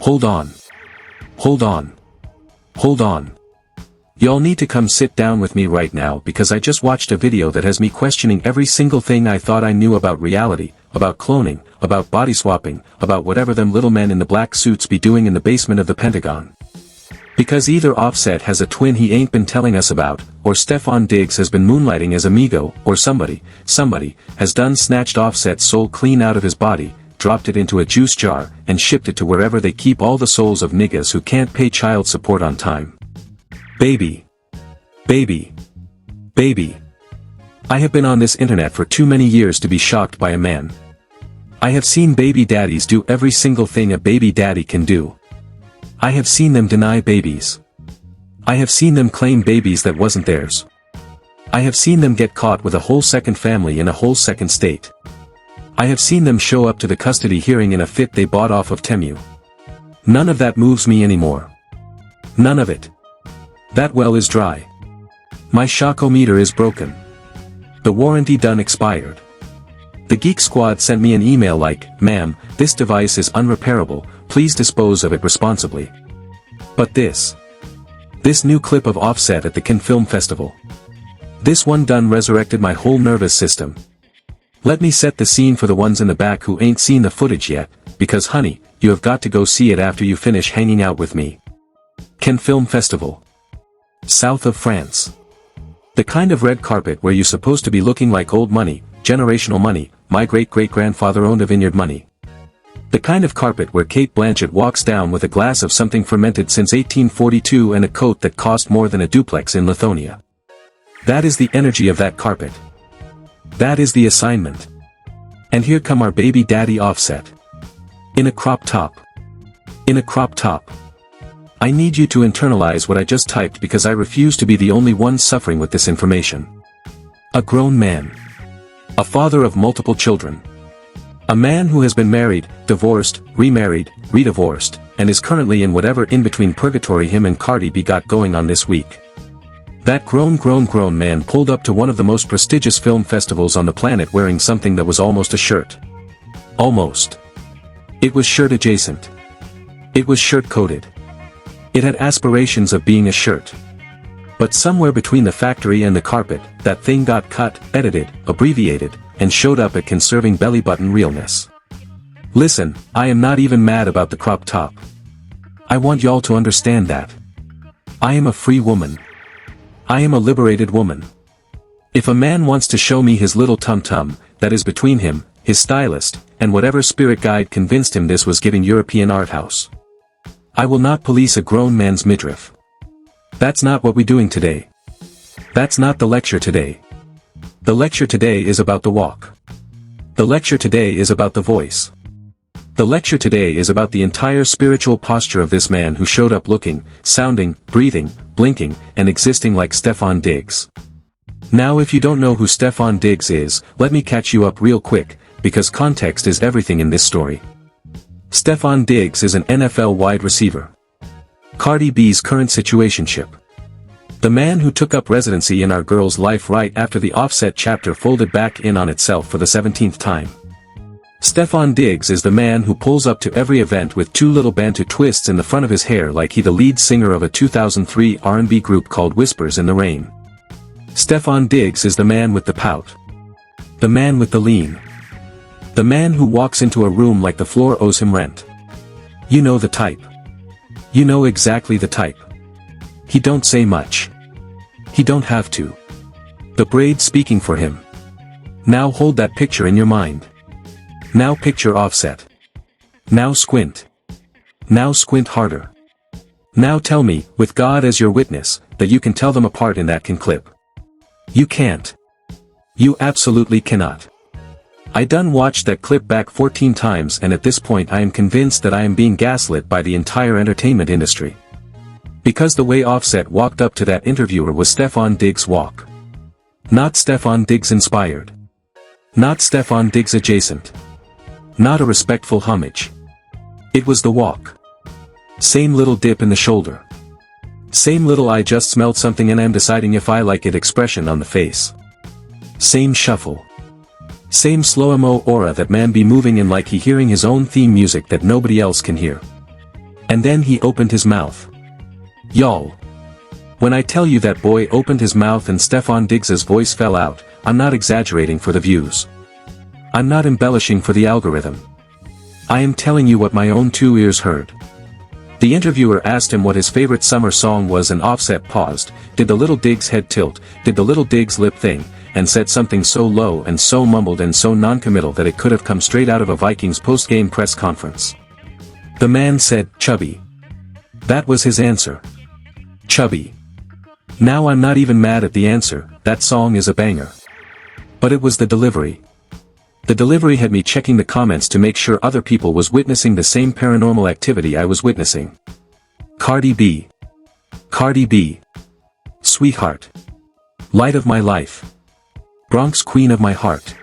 Hold on. Hold on. Hold on. Y'all need to come sit down with me right now because I just watched a video that has me questioning every single thing I thought I knew about reality, about cloning, about body swapping, about whatever them little men in the black suits be doing in the basement of the Pentagon. Because either Offset has a twin he ain't been telling us about, or Stefon Diggs has been moonlighting as amigo, or somebody has done snatched Offset's soul clean out of his body, dropped it into a juice jar, and shipped it to wherever they keep all the souls of niggas who can't pay child support on time. Baby. Baby. Baby. I have been on this internet for too many years to be shocked by a man. I have seen baby daddies do every single thing a baby daddy can do. I have seen them deny babies. I have seen them claim babies that wasn't theirs. I have seen them get caught with a whole second family in a whole second state. I have seen them show up to the custody hearing in a fit they bought off of Temu. None of that moves me anymore. None of it. That well is dry. My shockometer is broken. The warranty done expired. The Geek Squad sent me an email like, "Ma'am, this device is unrepairable, please dispose of it responsibly." But this new clip of Offset at the Cannes Film Festival. This one done resurrected my whole nervous system. Let me set the scene for the ones in the back who ain't seen the footage yet, because honey, you have got to go see it after you finish hanging out with me. Cannes Film Festival. South of France. The kind of red carpet where you're supposed to be looking like old money, generational money, my great-great-grandfather owned a vineyard money. The kind of carpet where Cate Blanchett walks down with a glass of something fermented since 1842 and a coat that cost more than a duplex in Lithonia. That is the energy of that carpet. That is the assignment. And here come our baby daddy Offset. In a crop top. In a crop top. I need you to internalize what I just typed because I refuse to be the only one suffering with this information. A grown man. A father of multiple children. A man who has been married, divorced, remarried, redivorced, and is currently in whatever in-between purgatory him and Cardi B got going on this week. That grown man pulled up to one of the most prestigious film festivals on the planet wearing something that was almost a shirt. Almost. It was shirt adjacent. It was shirt coated. It had aspirations of being a shirt. But somewhere between the factory and the carpet, that thing got cut, edited, abbreviated, and showed up at conserving belly button realness. Listen, I am not even mad about the crop top. I want y'all to understand that. I am a free woman. I am a liberated woman. If a man wants to show me his little tum-tum, that is between him, his stylist, and whatever spirit guide convinced him this was giving European art house. I will not police a grown man's midriff. That's not what we're doing today. That's not the lecture today. The lecture today is about the walk. The lecture today is about the voice. The lecture today is about the entire spiritual posture of this man who showed up looking, sounding, breathing, blinking, and existing like Stefon Diggs. Now if you don't know who Stefon Diggs is, let me catch you up real quick, because context is everything in this story. Stefon Diggs is an NFL wide receiver. Cardi B's current situationship. The man who took up residency in our girl's life right after the Offset chapter folded back in on itself for the 17th time. Stefon Diggs is the man who pulls up to every event with two little bantu twists in the front of his hair like he the lead singer of a 2003 R&B group called Whispers in the Rain. Stefon Diggs is the man with the pout. The man with the lean. The man who walks into a room like the floor owes him rent. You know the type. You know exactly the type. He don't say much. He don't have to. The braid speaking for him. Now hold that picture in your mind. Now picture Offset. Now squint. Now squint harder. Now tell me, with God as your witness, that you can tell them apart in that clip. You can't. You absolutely cannot. I done watched that clip back 14 times and at this point I am convinced that I am being gaslit by the entire entertainment industry. Because the way Offset walked up to that interviewer was Stefon Diggs' walk. Not Stefon Diggs inspired. Not Stefon Diggs adjacent. Not a respectful homage. It was the walk. Same little dip in the shoulder. Same little I just smelled something and I'm deciding if I like it expression on the face. Same shuffle. Same slow-mo aura that man be moving in like he hearing his own theme music that nobody else can hear. And then he opened his mouth. Y'all. When I tell you that boy opened his mouth and Stefon Diggs's voice fell out, I'm not exaggerating for the views. I'm not embellishing for the algorithm. I am telling you what my own 2 ears heard. The interviewer asked him what his favorite summer song was and Offset paused, did the little Diggs head tilt, did the little Diggs lip thing, and said something so low and so mumbled and so non-committal that it could have come straight out of a Vikings post-game press conference. The man said, "Chubby." That was his answer. Chubby. Now I'm not even mad at the answer, that song is a banger. But it was the delivery. The delivery had me checking the comments to make sure other people was witnessing the same paranormal activity I was witnessing. Cardi B. Cardi B. Sweetheart. Light of my life. Bronx queen of my heart.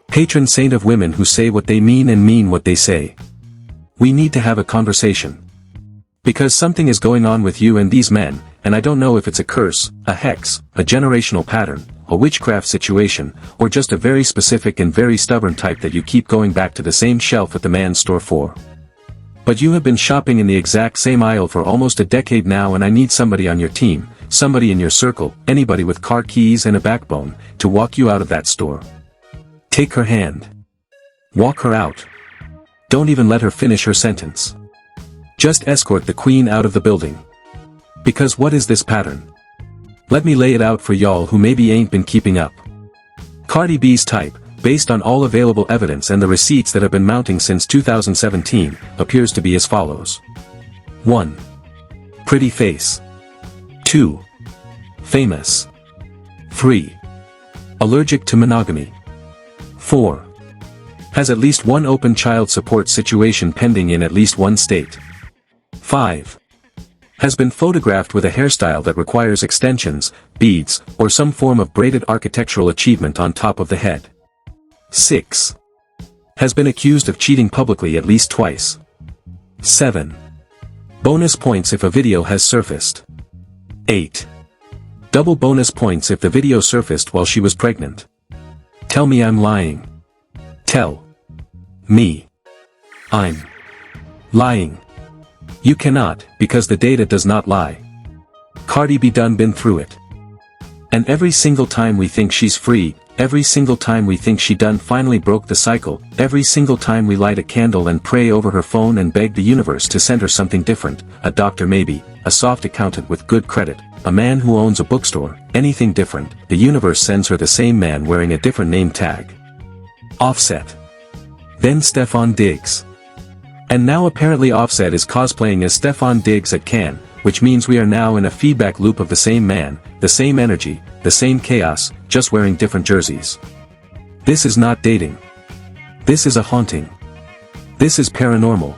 Patron saint of women who say what they mean and mean what they say. We need to have a conversation. Because something is going on with you and these men, and I don't know if it's a curse, a hex, a generational pattern, a witchcraft situation, or just a very specific and very stubborn type that you keep going back to the same shelf at the man's store for. But you have been shopping in the exact same aisle for almost a decade now, and I need somebody on your team, somebody in your circle, anybody with car keys and a backbone, to walk you out of that store. Take her hand. Walk her out. Don't even let her finish her sentence. Just escort the queen out of the building. Because what is this pattern? Let me lay it out for y'all who maybe ain't been keeping up. Cardi B's type, based on all available evidence and the receipts that have been mounting since 2017, appears to be as follows. 1. Pretty face. 2. Famous. 3. Allergic to monogamy. 4. Has at least one open child support situation pending in at least one state. 5. Has been photographed with a hairstyle that requires extensions, beads, or some form of braided architectural achievement on top of the head. 6. Has been accused of cheating publicly at least twice. 7. Bonus points if a video has surfaced. 8. Double bonus points if the video surfaced while she was pregnant. Tell me I'm lying. Tell me I'm lying. You cannot, because the data does not lie. Cardi B done been through it. And every single time we think she's free, every single time we think she done finally broke the cycle, every single time we light a candle and pray over her phone and beg the universe to send her something different, a doctor maybe, a soft accountant with good credit, a man who owns a bookstore, anything different, the universe sends her the same man wearing a different name tag. Offset. Then Stefon Diggs. And now apparently Offset is cosplaying as Stefon Diggs at Cannes, which means we are now in a feedback loop of the same man, the same energy, the same chaos, just wearing different jerseys. This is not dating. This is a haunting. This is paranormal.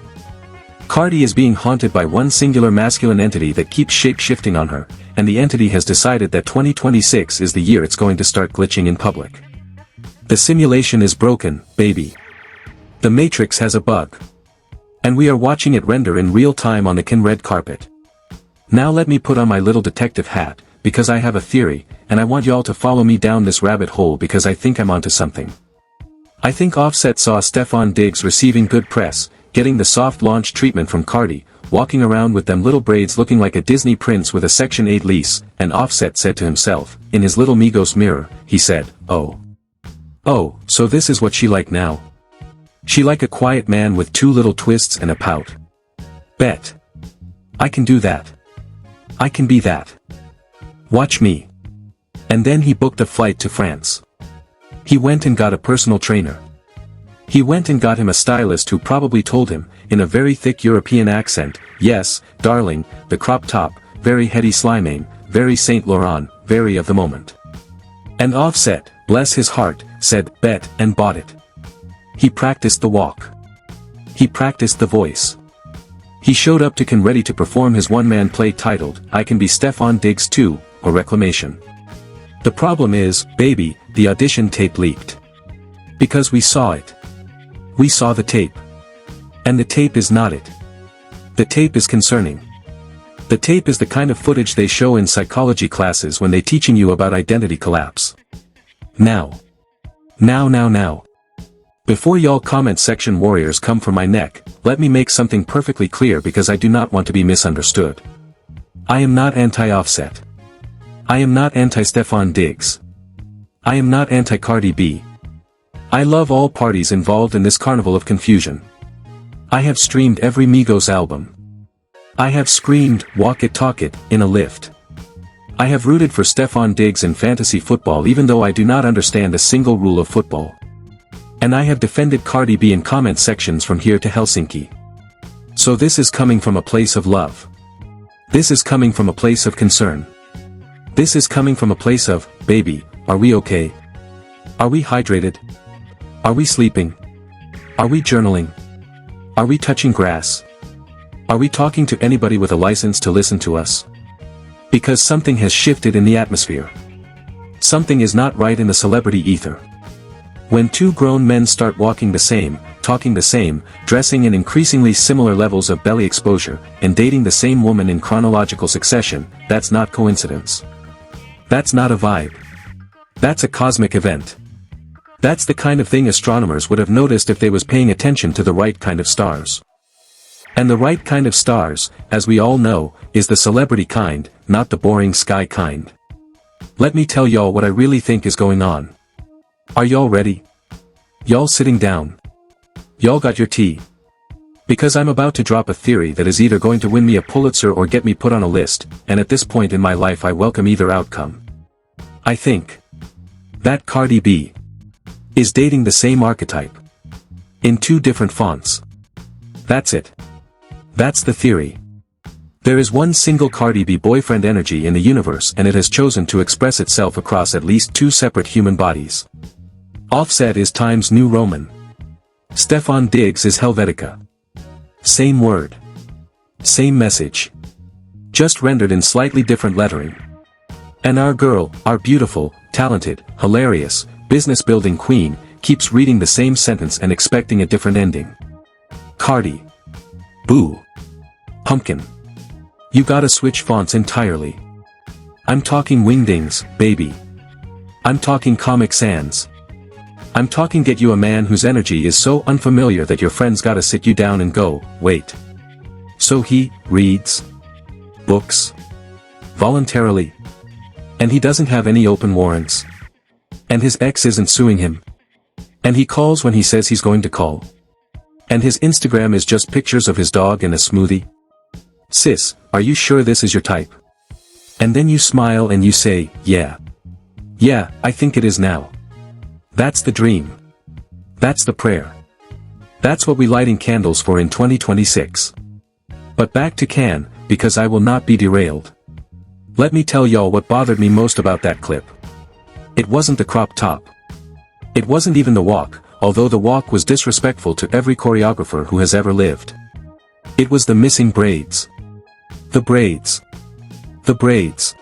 Cardi is being haunted by one singular masculine entity that keeps shape-shifting on her, and the entity has decided that 2026 is the year it's going to start glitching in public. The simulation is broken, baby. The Matrix has a bug. And we are watching it render in real time on the Cannes red carpet. Now let me put on my little detective hat, because I have a theory, and I want y'all to follow me down this rabbit hole because I think I'm onto something. I think Offset saw Stefon Diggs receiving good press, getting the soft launch treatment from Cardi, walking around with them little braids looking like a Disney prince with a Section 8 lease, and Offset said to himself, in his little Migos mirror, he said, "Oh. Oh, so this is what she like now. She like a quiet man with two little twists and a pout. Bet. I can do that. I can be that. Watch me." And then he booked a flight to France. He went and got a personal trainer. He went and got him a stylist who probably told him, in a very thick European accent, "Yes, darling, the crop top, very heady Slimane, very Saint Laurent, very of the moment." And Offset, bless his heart, said, "Bet," and bought it. He practiced the walk. He practiced the voice. He showed up to Cannes ready to perform his one-man play titled, "I Can Be Stefon Diggs Too," or Reclamation. The problem is, baby, the audition tape leaked. Because we saw it. We saw the tape. And the tape is not it. The tape is concerning. The tape is the kind of footage they show in psychology classes when they teaching you about identity collapse. Now. Before y'all comment section warriors come for my neck, let me make something perfectly clear because I do not want to be misunderstood. I am not anti-Offset. I am not anti-Stefon Diggs. I am not anti-Cardi B. I love all parties involved in this carnival of confusion. I have streamed every Migos album. I have screamed, "Walk it talk it," in a lift. I have rooted for Stefon Diggs in fantasy football even though I do not understand a single rule of football. And I have defended Cardi B in comment sections from here to Helsinki. So this is coming from a place of love. This is coming from a place of concern. This is coming from a place of, baby, are we okay? Are we hydrated? Are we sleeping? Are we journaling? Are we touching grass? Are we talking to anybody with a license to listen to us? Because something has shifted in the atmosphere. Something is not right in the celebrity ether. When two grown men start walking the same, talking the same, dressing in increasingly similar levels of belly exposure, and dating the same woman in chronological succession, that's not coincidence. That's not a vibe. That's a cosmic event. That's the kind of thing astronomers would have noticed if they was paying attention to the right kind of stars. And the right kind of stars, as we all know, is the celebrity kind, not the boring sky kind. Let me tell y'all what I really think is going on. Are y'all ready? Y'all sitting down? Y'all got your tea? Because I'm about to drop a theory that is either going to win me a Pulitzer or get me put on a list, and at this point in my life I welcome either outcome. I think that Cardi B is dating the same archetype. In two different fonts. That's it. That's the theory. There is one single Cardi B boyfriend energy in the universe and it has chosen to express itself across at least two separate human bodies. Offset is Times New Roman. Stefon Diggs is Helvetica. Same word. Same message. Just rendered in slightly different lettering. And our girl, our beautiful, talented, hilarious, business-building queen, keeps reading the same sentence and expecting a different ending. Cardi. Boo. Pumpkin. You gotta switch fonts entirely. I'm talking wingdings, baby. I'm talking Comic Sans. I'm talking get you a man whose energy is so unfamiliar that your friends gotta sit you down and go, wait. So he reads books voluntarily. And he doesn't have any open warrants. And his ex isn't suing him. And he calls when he says he's going to call. And his Instagram is just pictures of his dog and a smoothie. Sis, are you sure this is your type? And then you smile and you say, yeah. Yeah, I think it is now. That's the dream. That's the prayer. That's what we lighting candles for in 2026. But back to Can, because I will not be derailed. Let me tell y'all what bothered me most about that clip. It wasn't the crop top. It wasn't even the walk, although the walk was disrespectful to every choreographer who has ever lived. It was the missing braids. The braids. The braids.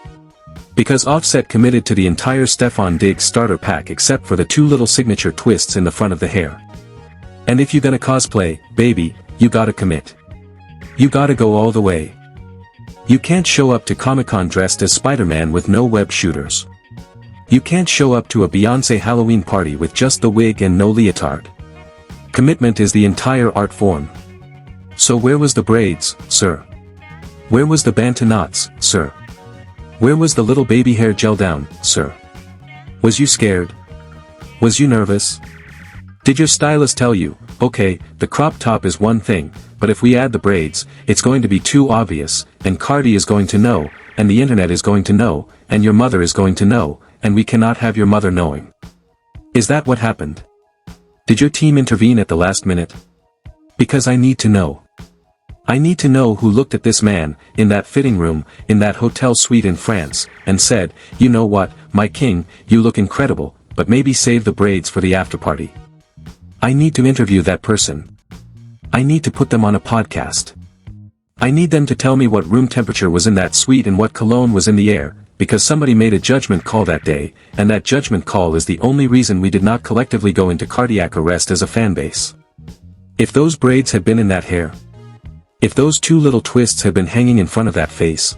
Because Offset committed to the entire Stefon Diggs starter pack except for the two little signature twists in the front of the hair. And if you gonna cosplay, baby, you gotta commit. You gotta go all the way. You can't show up to Comic-Con dressed as Spider-Man with no web shooters. You can't show up to a Beyoncé Halloween party with just the wig and no leotard. Commitment is the entire art form. So where was the braids, sir? Where was the bantu knots, sir? Where was the little baby hair gel down, sir? Was you scared? Was you nervous? Did your stylist tell you, okay, the crop top is one thing, but if we add the braids, it's going to be too obvious, and Cardi is going to know, and the internet is going to know, and your mother is going to know, and we cannot have your mother knowing. Is that what happened? Did your team intervene at the last minute? Because I need to know. I need to know who looked at this man, in that fitting room, in that hotel suite in France, and said, you know what, my king, you look incredible, but maybe save the braids for the after party. I need to interview that person. I need to put them on a podcast. I need them to tell me what room temperature was in that suite and what cologne was in the air, because somebody made a judgment call that day, and that judgment call is the only reason we did not collectively go into cardiac arrest as a fanbase. If those braids had been in that hair, if those two little twists had been hanging in front of that face,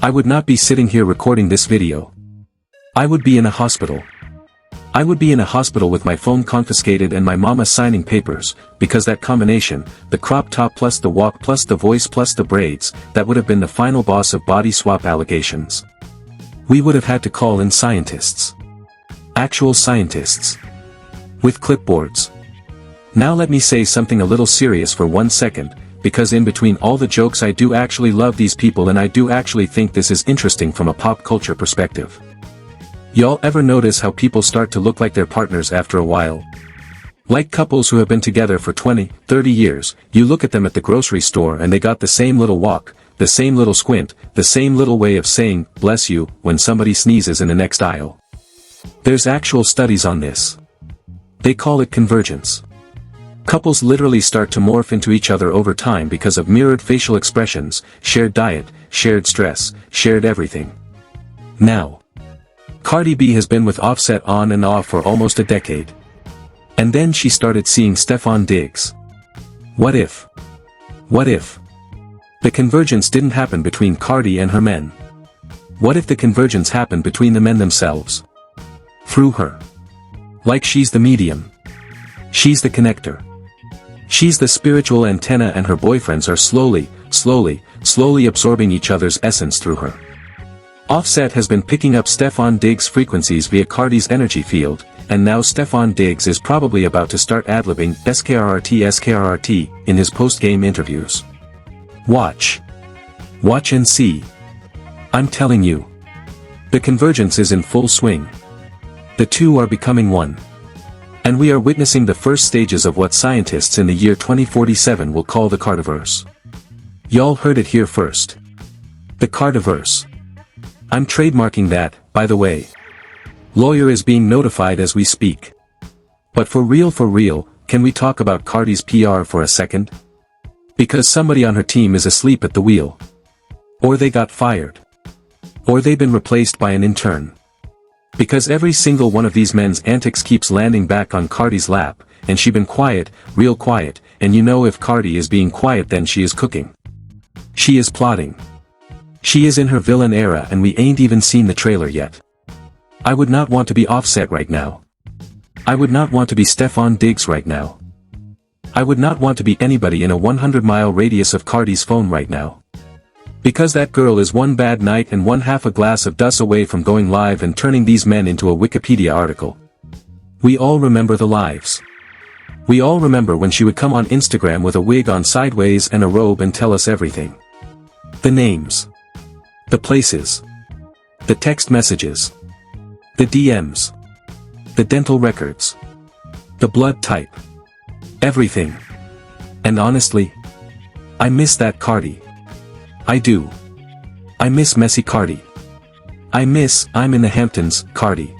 I would not be sitting here recording this video. I would be in a hospital. I would be in a hospital with my phone confiscated and my mama signing papers, because that combination, the crop top plus the walk plus the voice plus the braids, that would have been the final boss of body swap allegations. We would have had to call in scientists. Actual scientists. With clipboards. Now let me say something a little serious for 1 second, because in between all the jokes I do actually love these people and I do actually think this is interesting from a pop culture perspective. Y'all ever notice how people start to look like their partners after a while? Like couples who have been together for 20, 30 years, you look at them at the grocery store and they got the same little walk, the same little squint, the same little way of saying, bless you, when somebody sneezes in the next aisle. There's actual studies on this. They call it convergence. Couples literally start to morph into each other over time because of mirrored facial expressions, shared diet, shared stress, shared everything. Now, Cardi B has been with Offset on and off for almost a decade. And then she started seeing Stefon Diggs. What if? What if the convergence didn't happen between Cardi and her men? What if the convergence happened between the men themselves? Through her. Like she's the medium. She's the connector. She's the spiritual antenna and her boyfriends are slowly absorbing each other's essence through her. Offset has been picking up Stefon Diggs' frequencies via Cardi's energy field, and now Stefon Diggs is probably about to start ad-libbing SKRRT in his post-game interviews. Watch. Watch and see. I'm telling you. The convergence is in full swing. The two are becoming one. And we are witnessing the first stages of what scientists in the year 2047 will call the Cardiverse. Y'all heard it here first. The Cardiverse. I'm trademarking that, by the way. Lawyer is being notified as we speak. But for real, can we talk about Cardi's PR for a second? Because somebody on her team is asleep at the wheel. Or they got fired. Or they've been replaced by an intern. Because every single one of these men's antics keeps landing back on Cardi's lap, and she been quiet, real quiet, and you know if Cardi is being quiet then she is cooking. She is plotting. She is in her villain era and we ain't even seen the trailer yet. I would not want to be Offset right now. I would not want to be Stefon Diggs right now. I would not want to be anybody in a 100-mile radius of Cardi's phone right now. Because that girl is one bad night and one half a glass of dust away from going live and turning these men into a Wikipedia article. We all remember the lives. We all remember when she would come on Instagram with a wig on sideways and a robe and tell us everything. The names. The places. The text messages. The DMs. The dental records. The blood type. Everything. And honestly, I miss that Cardi. I do. I miss messy Cardi. I miss I'm in the Hamptons Cardi.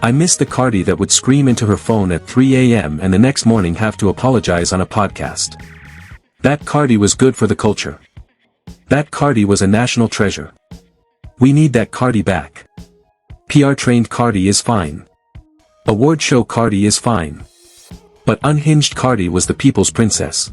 I miss the Cardi that would scream into her phone at 3 a.m. and the next morning have to apologize on a podcast. That Cardi was good for the culture. That Cardi was a national treasure. We need that Cardi back. PR-trained Cardi is fine. Award show Cardi is fine. But unhinged Cardi was the people's princess.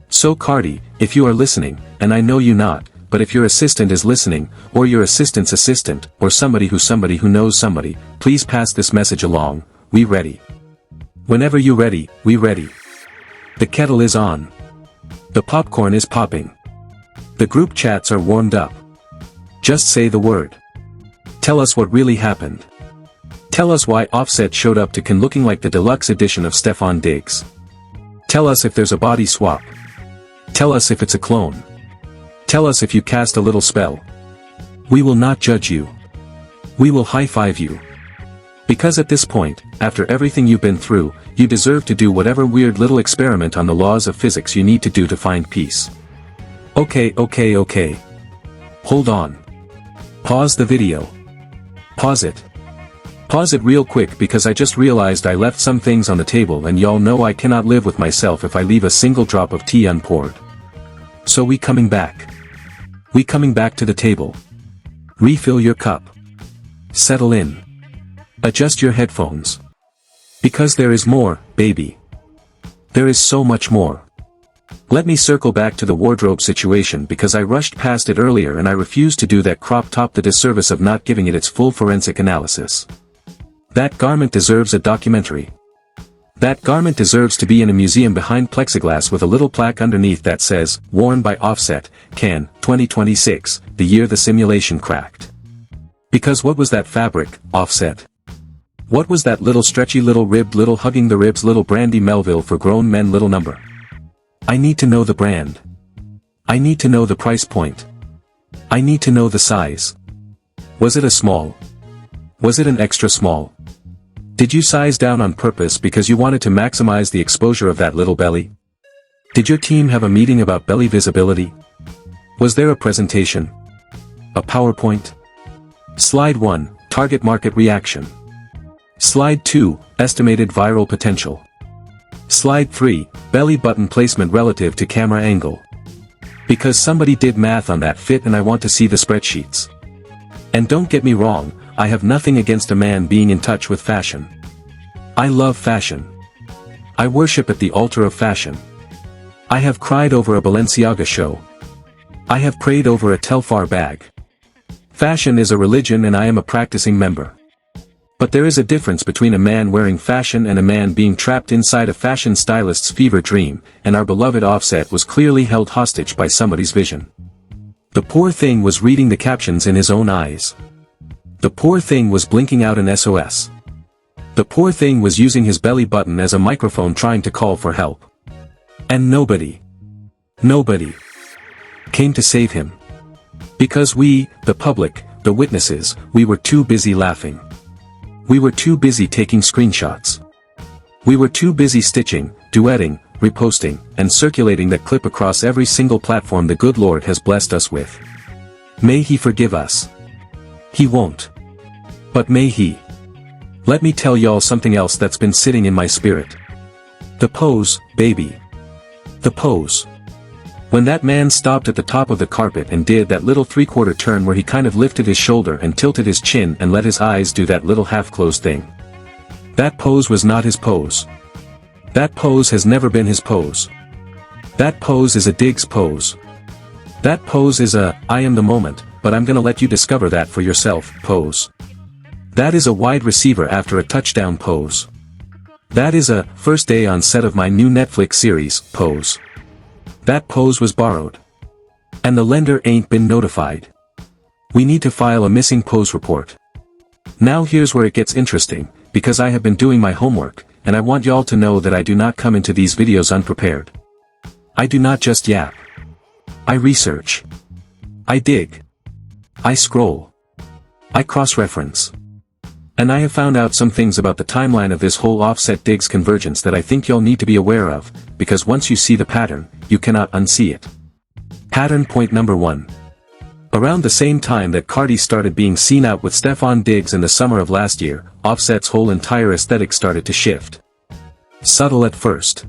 So Cardi, if you are listening, and I know you not, but if your assistant is listening, or your assistant's assistant, or somebody who knows somebody, please pass this message along, we ready. Whenever you ready, we ready. The kettle is on. The popcorn is popping. The group chats are warmed up. Just say the word. Tell us what really happened. Tell us why Offset showed up to Can looking like the deluxe edition of Stefon Diggs. Tell us if there's a body swap. Tell us if it's a clone. Tell us if you cast a little spell. We will not judge you. We will high-five you. Because at this point, after everything you've been through, you deserve to do whatever weird little experiment on the laws of physics you need to do to find peace. Okay. Hold on. Pause the video. Pause it. Pause it real quick because I just realized I left some things on the table and y'all know I cannot live with myself if I leave a single drop of tea unpoured. So we coming back. We coming back to the table. Refill your cup. Settle in. Adjust your headphones. Because there is more, baby. There is so much more. Let me circle back to the wardrobe situation because I rushed past it earlier and I refuse to do that crop top the disservice of not giving it its full forensic analysis. That garment deserves a documentary. That garment deserves to be in a museum behind plexiglass with a little plaque underneath that says, worn by Offset, Cannes, 2026, the year the simulation cracked. Because what was that fabric, Offset? What was that little stretchy little ribbed little hugging the ribs little Brandy Melville for grown men little number? I need to know the brand. I need to know the price point. I need to know the size. Was it a small? Was it an extra small? Did you size down on purpose because you wanted to maximize the exposure of that little belly? Did your team have a meeting about belly visibility? Was there a presentation? A PowerPoint? Slide 1, Target Market Reaction. Slide 2, Estimated Viral Potential. Slide 3, Belly Button Placement Relative to Camera Angle. Because somebody did math on that fit and I want to see the spreadsheets. And don't get me wrong, I have nothing against a man being in touch with fashion. I love fashion. I worship at the altar of fashion. I have cried over a Balenciaga show. I have prayed over a Telfar bag. Fashion is a religion and I am a practicing member. But there is a difference between a man wearing fashion and a man being trapped inside a fashion stylist's fever dream, and our beloved Offset was clearly held hostage by somebody's vision. The poor thing was reading the captions in his own eyes. The poor thing was blinking out an SOS. The poor thing was using his belly button as a microphone trying to call for help. And nobody came to save him. Because we, the public, the witnesses, we were too busy laughing. We were too busy taking screenshots. We were too busy stitching, duetting, reposting, and circulating that clip across every single platform the good Lord has blessed us with. May He forgive us. He won't. But may He. Let me tell y'all something else that's been sitting in my spirit. The pose, baby. The pose. When that man stopped at the top of the carpet and did that little three-quarter turn where he kind of lifted his shoulder and tilted his chin and let his eyes do that little half-closed thing. That pose was not his pose. That pose has never been his pose. That pose is a Diggs pose. That pose is a, I am the moment, but I'm gonna let you discover that for yourself, pose. That is a wide receiver after a touchdown pose. That is a, first day on set of my new Netflix series, pose. That pose was borrowed. And the lender ain't been notified. We need to file a missing pose report. Now here's where it gets interesting, because I have been doing my homework, and I want y'all to know that I do not come into these videos unprepared. I do not just yap. I research. I dig. I scroll. I cross-reference. And I have found out some things about the timeline of this whole Offset Diggs convergence that I think y'all need to be aware of, because once you see the pattern, you cannot unsee it. Pattern point number 1. Around the same time that Cardi started being seen out with Stefon Diggs in the summer of last year, Offset's whole entire aesthetic started to shift. Subtle at first.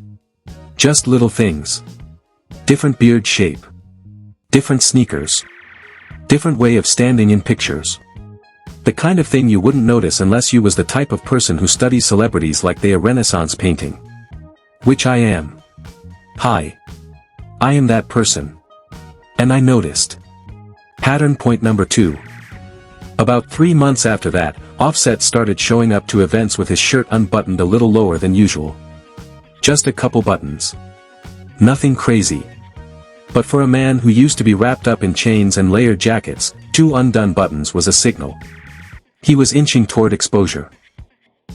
Just little things. Different beard shape. Different sneakers. Different way of standing in pictures. The kind of thing you wouldn't notice unless you was the type of person who studies celebrities like they a Renaissance painting. Which I am. Hi. I am that person. And I noticed. Pattern point number 2. About 3 months after that, Offset started showing up to events with his shirt unbuttoned a little lower than usual. Just a couple buttons. Nothing crazy. But for a man who used to be wrapped up in chains and layered jackets, 2 undone buttons was a signal. He was inching toward exposure.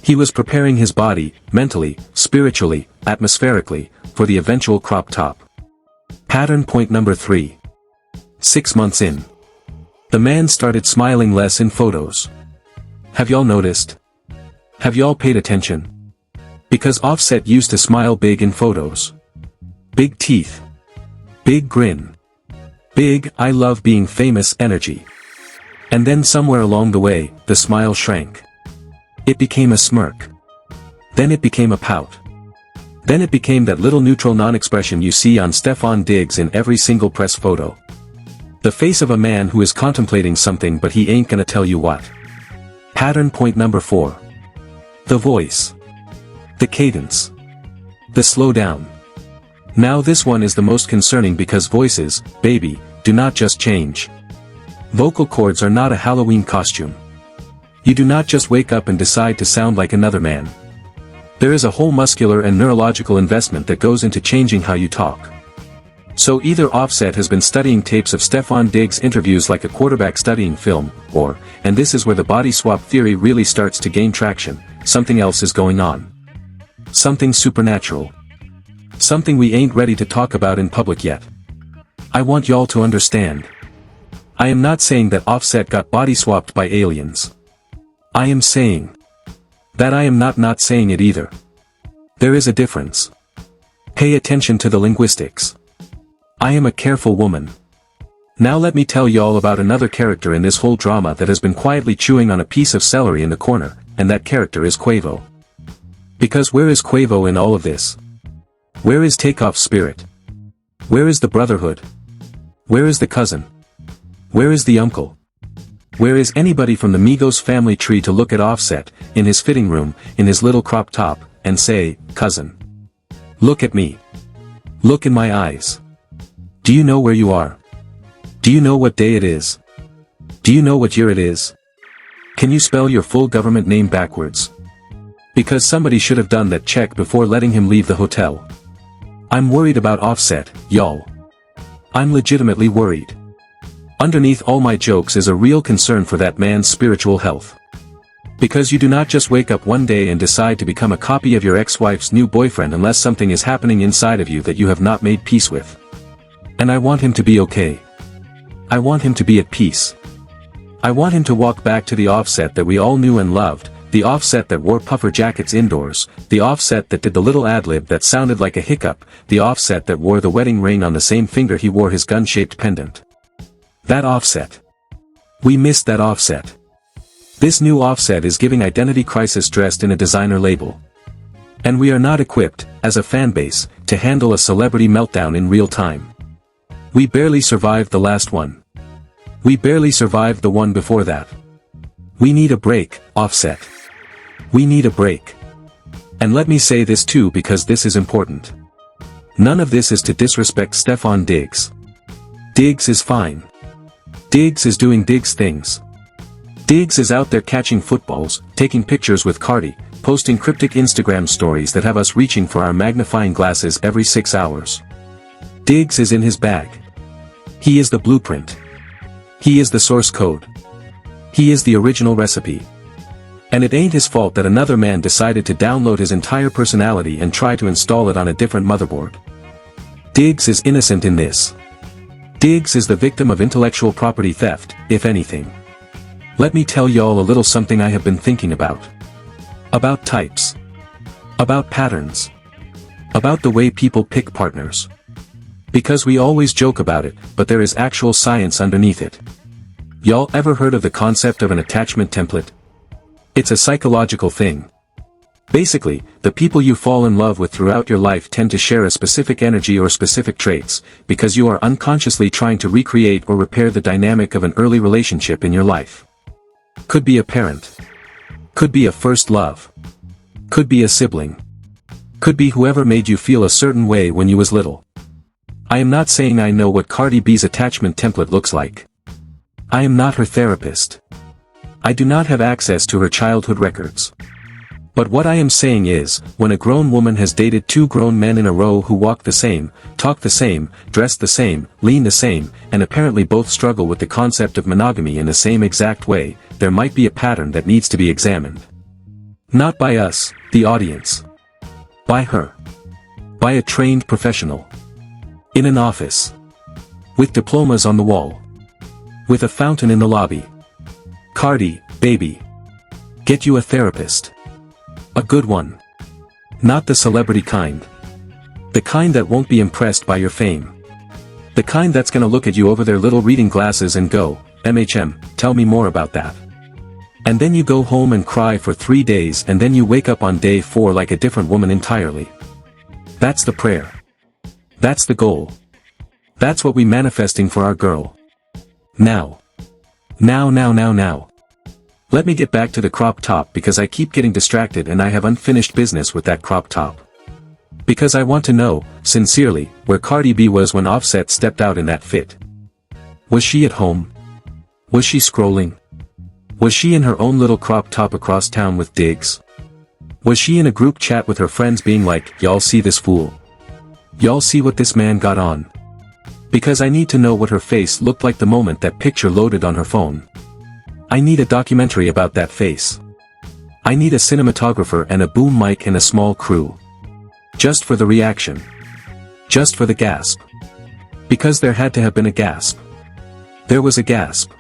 He was preparing his body, mentally, spiritually, atmospherically, for the eventual crop top. Pattern point number 3. 6 months in. The man started smiling less in photos. Have y'all noticed? Have y'all paid attention? Because Offset used to smile big in photos. Big teeth. Big grin. Big, I love being famous energy. And then somewhere along the way, the smile shrank. It became a smirk. Then it became a pout. Then it became that little neutral non-expression you see on Stefon Diggs in every single press photo. The face of a man who is contemplating something but he ain't gonna tell you what. Pattern point number 4. The voice. The cadence. The slow down. Now this one is the most concerning because voices, baby, do not just change. Vocal cords are not a Halloween costume. You do not just wake up and decide to sound like another man. There is a whole muscular and neurological investment that goes into changing how you talk. So either Offset has been studying tapes of Stefon Diggs interviews like a quarterback studying film, or, and this is where the body swap theory really starts to gain traction, something else is going on. Something supernatural. Something we ain't ready to talk about in public yet. I want y'all to understand. I am not saying that Offset got body swapped by aliens. I am saying that I am not saying it either. There is a difference. Pay attention to the linguistics. I am a careful woman. Now let me tell y'all about another character in this whole drama that has been quietly chewing on a piece of celery in the corner, and that character is Quavo. Because where is Quavo in all of this? Where is Takeoff's spirit? Where is the brotherhood? Where is the cousin? Where is the uncle? Where is anybody from the Migos family tree to look at Offset, in his fitting room, in his little crop top, and say, cousin? Look at me. Look in my eyes. Do you know where you are? Do you know what day it is? Do you know what year it is? Can you spell your full government name backwards? Because somebody should have done that check before letting him leave the hotel. I'm worried about Offset, y'all. I'm legitimately worried. Underneath all my jokes is a real concern for that man's spiritual health. Because you do not just wake up one day and decide to become a copy of your ex-wife's new boyfriend unless something is happening inside of you that you have not made peace with. And I want him to be okay. I want him to be at peace. I want him to walk back to the Offset that we all knew and loved, the Offset that wore puffer jackets indoors, the Offset that did the little ad-lib that sounded like a hiccup, the Offset that wore the wedding ring on the same finger he wore his gun-shaped pendant. That Offset. We missed that Offset. This new Offset is giving identity crisis dressed in a designer label. And we are not equipped, as a fanbase, to handle a celebrity meltdown in real time. We barely survived the last one. We barely survived the one before that. We need a break, Offset. We need a break. And let me say this too because this is important. None of this is to disrespect Stefon Diggs. Diggs is fine. Diggs is doing Diggs things. Diggs is out there catching footballs, taking pictures with Cardi, posting cryptic Instagram stories that have us reaching for our magnifying glasses every 6 hours. Diggs is in his bag. He is the blueprint. He is the source code. He is the original recipe. And it ain't his fault that another man decided to download his entire personality and try to install it on a different motherboard. Diggs is innocent in this. Diggs is the victim of intellectual property theft, if anything. Let me tell y'all a little something I have been thinking about. About types. About patterns. About the way people pick partners. Because we always joke about it, but there is actual science underneath it. Y'all ever heard of the concept of an attachment template? It's a psychological thing. Basically, the people you fall in love with throughout your life tend to share a specific energy or specific traits, because you are unconsciously trying to recreate or repair the dynamic of an early relationship in your life. Could be a parent. Could be a first love. Could be a sibling. Could be whoever made you feel a certain way when you was little. I am not saying I know what Cardi B's attachment template looks like. I am not her therapist. I do not have access to her childhood records. But what I am saying is, when a grown woman has dated 2 grown men in a row who walk the same, talk the same, dress the same, lean the same, and apparently both struggle with the concept of monogamy in the same exact way, there might be a pattern that needs to be examined. Not by us, the audience. By her. By a trained professional. In an office. With diplomas on the wall. With a fountain in the lobby. Cardi, baby. Get you a therapist. A good one. Not the celebrity kind. The kind that won't be impressed by your fame. The kind that's gonna look at you over their little reading glasses and go, tell me more about that. And then you go home and cry for 3 days and then you wake up on day 4 like a different woman entirely. That's the prayer. That's the goal. That's what we manifesting for our girl. Now. Now. Let me get back to the crop top because I keep getting distracted and I have unfinished business with that crop top. Because I want to know, sincerely, where Cardi B was when Offset stepped out in that fit. Was she at home? Was she scrolling? Was she in her own little crop top across town with Diggs? Was she in a group chat with her friends being like, y'all see this fool? Y'all see what this man got on? Because I need to know what her face looked like the moment that picture loaded on her phone. I need a documentary about that face. I need a cinematographer and a boom mic and a small crew. Just for the reaction. Just for the gasp. Because there had to have been a gasp. There was a gasp.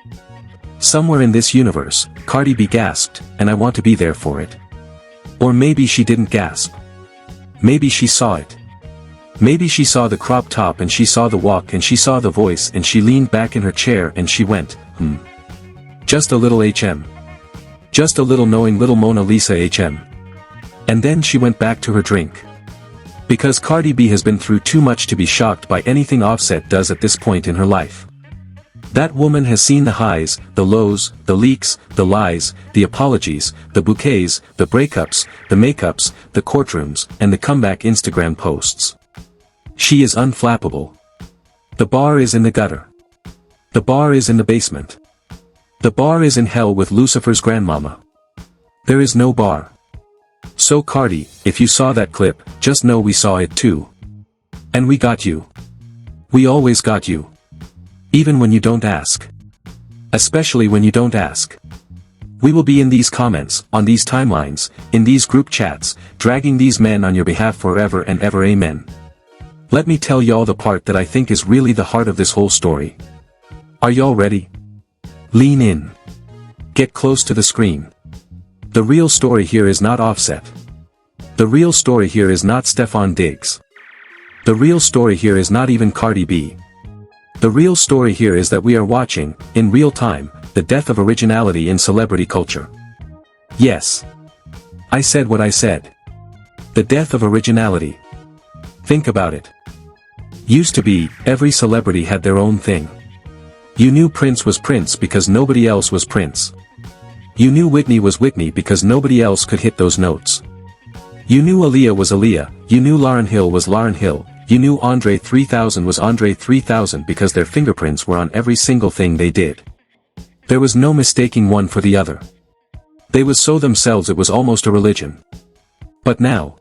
Somewhere in this universe, Cardi B gasped, and I want to be there for it. Or maybe she didn't gasp. Maybe she saw it. Maybe she saw the crop top and she saw the walk and she saw the voice and she leaned back in her chair and she went, Just a little HM. Just a little knowing little Mona Lisa HM. And then she went back to her drink. Because Cardi B has been through too much to be shocked by anything Offset does at this point in her life. That woman has seen the highs, the lows, the leaks, the lies, the apologies, the bouquets, the breakups, the makeups, the courtrooms, and the comeback Instagram posts. She is unflappable. The bar is in the gutter. The bar is in the basement. The bar is in hell with Lucifer's grandmama. There is no bar. So Cardi, if you saw that clip, just know we saw it too. And we got you. We always got you. Even when you don't ask. Especially when you don't ask. We will be in these comments, on these timelines, in these group chats, dragging these men on your behalf forever and ever, amen. Let me tell y'all the part that I think is really the heart of this whole story. Are y'all ready? Lean in. Get close to the screen. The real story here is not Offset. The real story here is not Stefon Diggs. The real story here is not even Cardi B. The real story here is that we are watching, in real time, the death of originality in celebrity culture. Yes. I said what I said. The death of originality. Think about it. Used to be, every celebrity had their own thing. You knew Prince was Prince because nobody else was Prince. You knew Whitney was Whitney because nobody else could hit those notes. You knew Aaliyah was Aaliyah, you knew Lauryn Hill was Lauryn Hill, you knew Andre 3000 was Andre 3000 because their fingerprints were on every single thing they did. There was no mistaking one for the other. They was so themselves it was almost a religion. But now.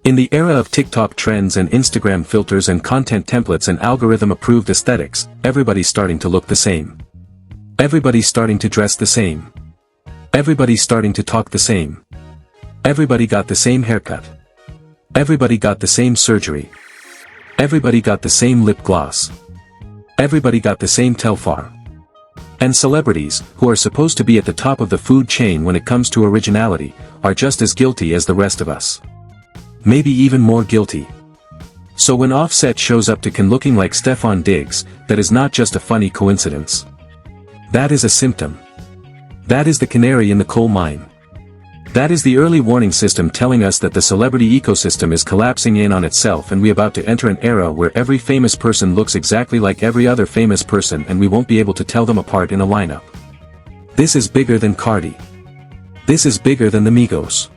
In the era of TikTok trends and Instagram filters and content templates and algorithm-approved aesthetics, everybody's starting to look the same. Everybody's starting to dress the same. Everybody's starting to talk the same. Everybody got the same haircut. Everybody got the same surgery. Everybody got the same lip gloss. Everybody got the same Telfar. And celebrities, who are supposed to be at the top of the food chain when it comes to originality, are just as guilty as the rest of us. Maybe even more guilty. So when Offset shows up to Cannes looking like Stefon Diggs, that is not just a funny coincidence. That is a symptom. That is the canary in the coal mine. That is the early warning system telling us that the celebrity ecosystem is collapsing in on itself and we're about to enter an era where every famous person looks exactly like every other famous person and we won't be able to tell them apart in a lineup. This is bigger than Cardi. This is bigger than the Migos.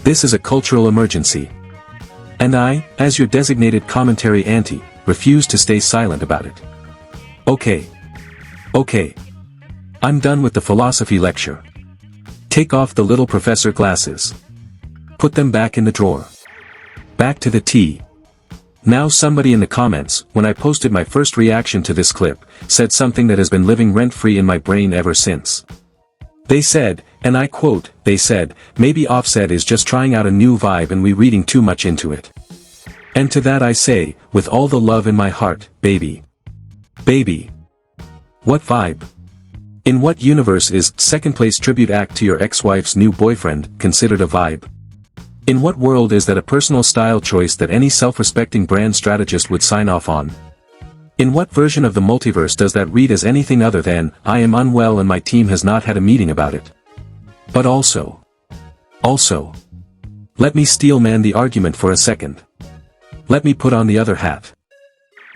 This is a cultural emergency. And I, as your designated commentary auntie, refuse to stay silent about it. Okay. I'm done with the philosophy lecture. Take off the little professor glasses. Put them back in the drawer. Back to the tea. Now somebody in the comments, when I posted my first reaction to this clip, said something that has been living rent-free in my brain ever since. They said, and I quote, they said, maybe Offset is just trying out a new vibe and we reading too much into it. And to that I say, with all the love in my heart, baby. Baby. What vibe? In what universe is second-place tribute act to your ex-wife's new boyfriend considered a vibe? In what world is that a personal style choice that any self-respecting brand strategist would sign off on? In what version of the multiverse does that read as anything other than, I am unwell and my team has not had a meeting about it? But also, let me steel man the argument for a second. Let me put on the other hat.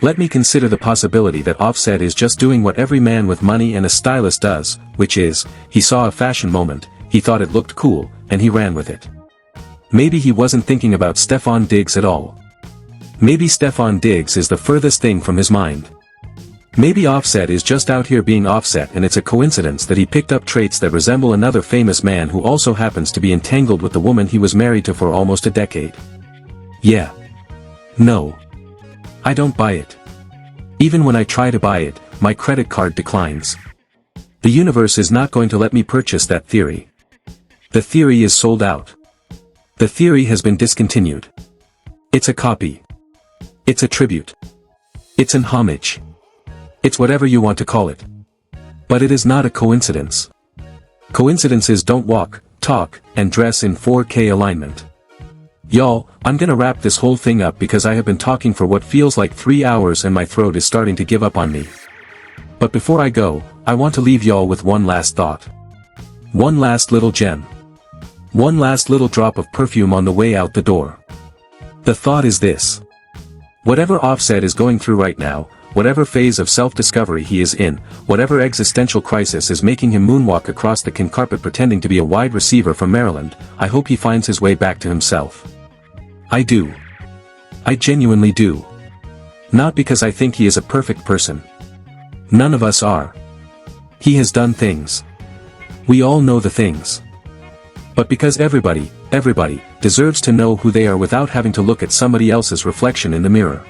Let me consider the possibility that Offset is just doing what every man with money and a stylist does, which is, he saw a fashion moment, he thought it looked cool, and he ran with it. Maybe he wasn't thinking about Stefon Diggs at all. Maybe Stefon Diggs is the furthest thing from his mind. Maybe Offset is just out here being Offset and it's a coincidence that he picked up traits that resemble another famous man who also happens to be entangled with the woman he was married to for almost a decade. Yeah. No. I don't buy it. Even when I try to buy it, my credit card declines. The universe is not going to let me purchase that theory. The theory is sold out. The theory has been discontinued. It's a copy. It's a tribute. It's an homage. It's whatever you want to call it. But it is not a coincidence. Coincidences don't walk, talk, and dress in 4K alignment. Y'all, I'm gonna wrap this whole thing up because I have been talking for what feels like 3 hours and my throat is starting to give up on me. But before I go, I want to leave y'all with one last thought. One last little gem. One last little drop of perfume on the way out the door. The thought is this. Whatever Offset is going through right now, whatever phase of self-discovery he is in, whatever existential crisis is making him moonwalk across the kin carpet pretending to be a wide receiver from Maryland, I hope he finds his way back to himself. I do. I genuinely do. Not because I think he is a perfect person. None of us are. He has done things. We all know the things. But because everybody, deserves to know who they are without having to look at somebody else's reflection in the mirror.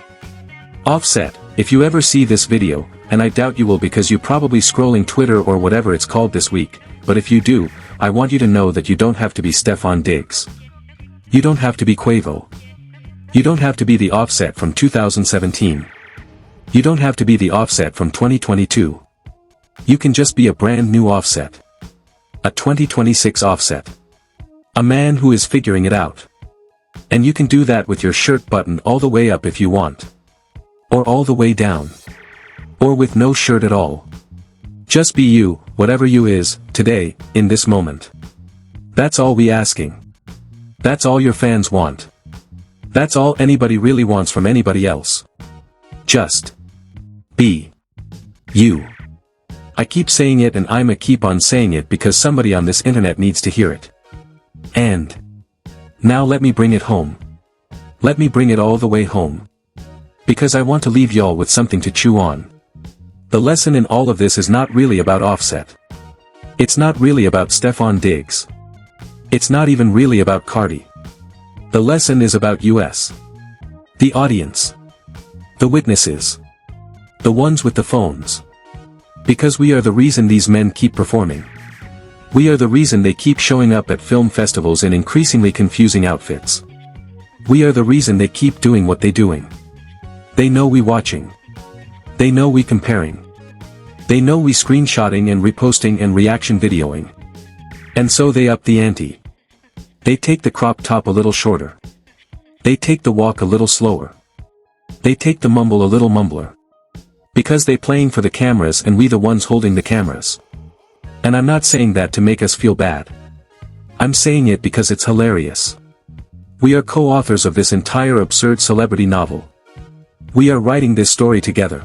Offset, if you ever see this video, and I doubt you will because you're probably scrolling Twitter or whatever it's called this week, but if you do, I want you to know that you don't have to be Stefon Diggs. You don't have to be Quavo. You don't have to be the Offset from 2017. You don't have to be the Offset from 2022. You can just be a brand new Offset. A 2026 Offset. A man who is figuring it out. And you can do that with your shirt buttoned all the way up if you want. Or all the way down. Or with no shirt at all. Just be you, whatever you is, today, in this moment. That's all we asking. That's all your fans want. That's all anybody really wants from anybody else. Just be you. I keep saying it and I'ma keep on saying it because somebody on this internet needs to hear it. And now let me bring it home. Let me bring it all the way home. Because I want to leave y'all with something to chew on. The lesson in all of this is not really about Offset. It's not really about Stefon Diggs. It's not even really about Cardi. The lesson is about us. The audience. The witnesses. The ones with the phones. Because we are the reason these men keep performing. We are the reason they keep showing up at film festivals in increasingly confusing outfits. We are the reason they keep doing what they doing. They know we watching. They know we comparing. They know we screenshotting and reposting and reaction videoing. And so they up the ante. They take the crop top a little shorter. They take the walk a little slower. They take the mumble a little mumbler. Because they playing for the cameras and we the ones holding the cameras. And I'm not saying that to make us feel bad. I'm saying it because it's hilarious. We are co-authors of this entire absurd celebrity novel. We are writing this story together.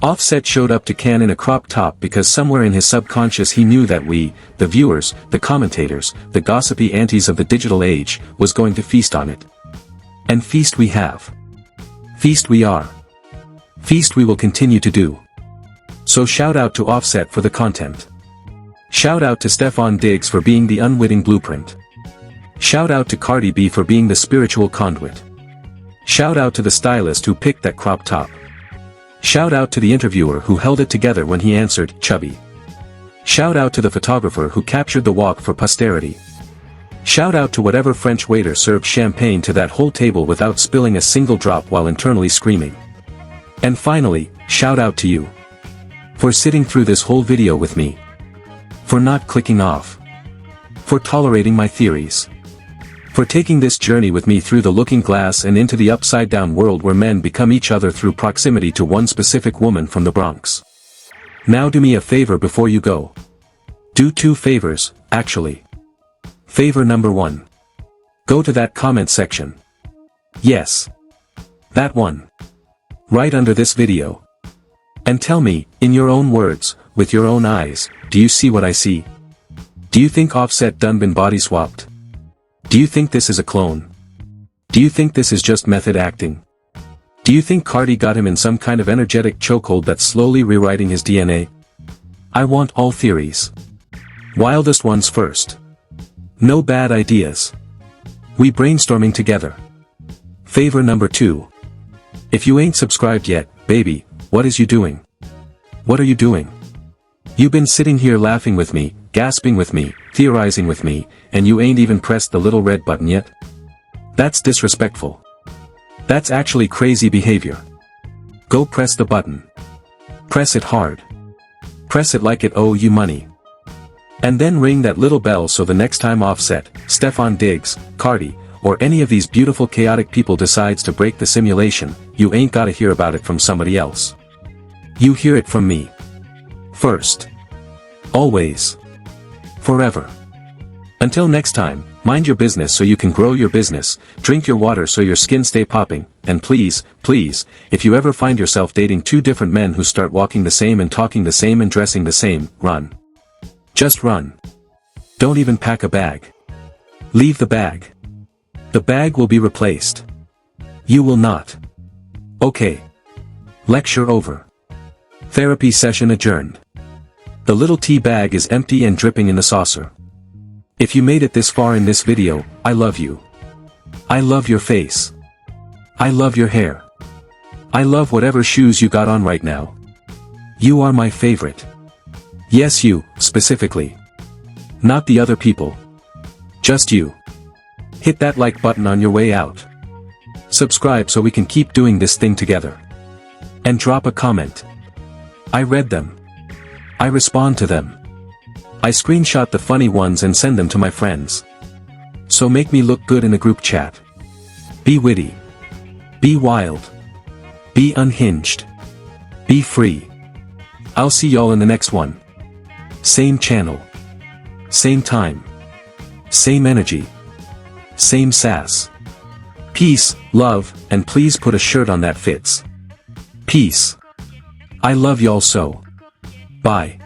Offset showed up to Cannes in a crop top because somewhere in his subconscious he knew that we, the viewers, the commentators, the gossipy aunties of the digital age, was going to feast on it. And feast we have. Feast we are. Feast we will continue to do. So shout out to Offset for the content. Shout out to Stefon Diggs for being the unwitting blueprint. Shout out to Cardi B for being the spiritual conduit. Shout out to the stylist who picked that crop top. Shout out to the interviewer who held it together when he answered, chubby. Shout out to the photographer who captured the walk for posterity. Shout out to whatever French waiter served champagne to that whole table without spilling a single drop while internally screaming. And finally, shout out to you. For sitting through this whole video with me. For not clicking off. For tolerating my theories. For taking this journey with me through the looking glass and into the upside-down world where men become each other through proximity to one specific woman from the Bronx. Now do me a favor before you go. Do 2 favors, actually. Favor number 1. Go to that comment section. Yes. That one. Right under this video. And tell me, in your own words, with your own eyes, do you see what I see? Do you think Offset done been body swapped? Do you think this is a clone? Do you think this is just method acting? Do you think Cardi got him in some kind of energetic chokehold that's slowly rewriting his DNA? I want all theories. Wildest ones first. No bad ideas. We brainstorming together. Favor number 2. If you ain't subscribed yet, baby, what is you doing? What are you doing? You been sitting here laughing with me, gasping with me, theorizing with me, and you ain't even pressed the little red button yet? That's disrespectful. That's actually crazy behavior. Go press the button. Press it hard. Press it like it owe you money. And then ring that little bell so the next time Offset, Stefon Diggs, Cardi, or any of these beautiful chaotic people decides to break the simulation, you ain't gotta hear about it from somebody else. You hear it from me. First. Always. Forever. Until next time, mind your business so you can grow your business, drink your water so your skin stay popping, and please, please, if you ever find yourself dating 2 different men who start walking the same and talking the same and dressing the same, run. Just run. Don't even pack a bag. Leave the bag. The bag will be replaced. You will not. Okay. Lecture over. Therapy session adjourned. The little tea bag is empty and dripping in the saucer. If you made it this far in this video, I love you. I love your face. I love your hair. I love whatever shoes you got on right now. You are my favorite. Yes, you, specifically. Not the other people. Just you. Hit that like button on your way out. Subscribe so we can keep doing this thing together. And drop a comment. I read them. I respond to them. I screenshot the funny ones and send them to my friends. So make me look good in a group chat. Be witty. Be wild. Be unhinged. Be free. I'll see y'all in the next one. Same channel. Same time. Same energy. Same sass. Peace, love, and please put a shirt on that fits. Peace. I love y'all so. Bye.